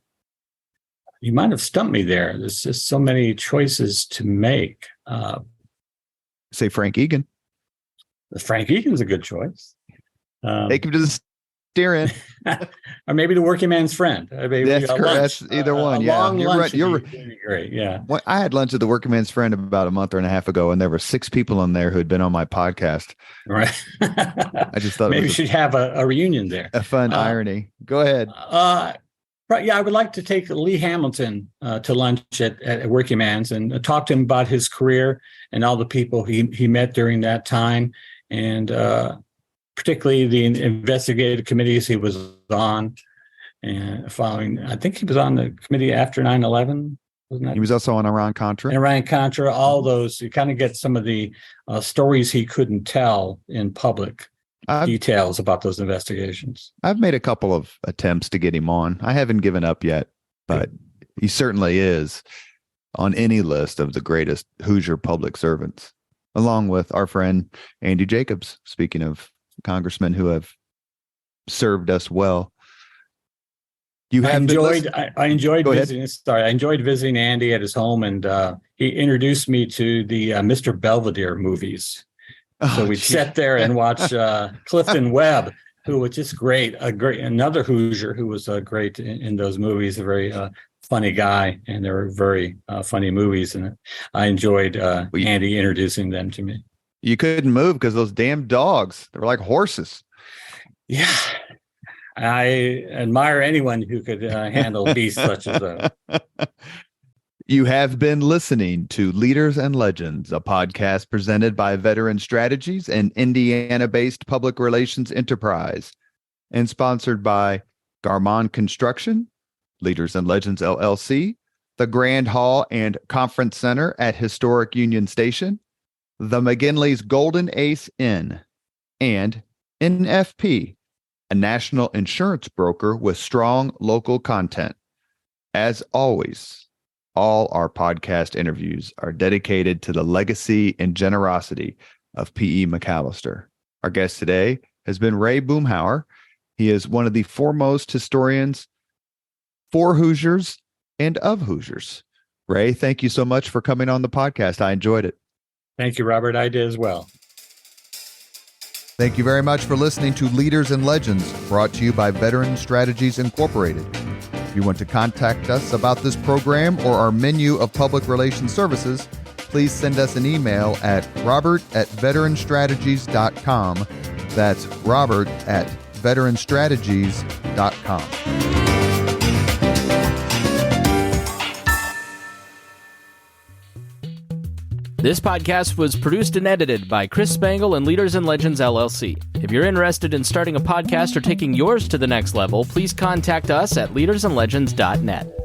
You might have stumped me there. There's just so many choices to make. Say Frank Egan. Frank Egan's a good choice. Take him to the steer-in. Or maybe the working man's friend. That's correct. That's either one. You're right. You're great. Yeah. Well, I had lunch with the working man's friend about a month and a half ago, and there were 6 people in there who had been on my podcast. Right. I just thought maybe we should have a reunion there. A fun irony. Go ahead. I would like to take Lee Hamilton to lunch at Working Man's and talk to him about his career and all the people he met during that time, and particularly the investigative committees he was on. And following, I think he was on the committee after 9/11. Wasn't that? He was also on Iran-Contra. Iran-Contra, all those. You kind of get some of the stories he couldn't tell in public. Details about those investigations. I've made a couple of attempts to get him on. I haven't given up yet, but he certainly is on any list of the greatest Hoosier public servants, along with our friend Andy Jacobs. Speaking of congressmen who have served us well. I enjoyed visiting. Sorry, I enjoyed visiting Andy at his home, and he introduced me to the Mr. Belvedere movies. So we'd sit there and watch Clifton Webb, who was just great. Another Hoosier who was great in those movies. A very funny guy, and they were very funny movies. And I enjoyed Andy introducing them to me. You couldn't move because those damn dogs. They were like horses. Yeah, I admire anyone who could handle beasts such as those. You have been listening to Leaders and Legends, a podcast presented by Veteran Strategies, an Indiana-based public relations enterprise, and sponsored by Garmong Construction, Leaders and Legends LLC, the Grand Hall and Conference Center at Historic Union Station, the McGinley's Golden Ace Inn, and NFP, a national insurance broker with strong local content. As always, all our podcast interviews are dedicated to the legacy and generosity of P.E. McAllister. Our guest today has been Ray Boomhower. He is one of the foremost historians for Hoosiers and of Hoosiers. Ray, thank you so much for coming on the podcast. I enjoyed it. Thank you, Robert. I did as well. Thank you very much for listening to Leaders and Legends, brought to you by Veteran Strategies Incorporated. If you want to contact us about this program or our menu of public relations services, please send us an email at robert@veteranstrategies.com. That's robert@veteranstrategies.com. This podcast was produced and edited by Chris Spangle and Leaders and Legends LLC. If you're interested in starting a podcast or taking yours to the next level, please contact us at leadersandlegends.net.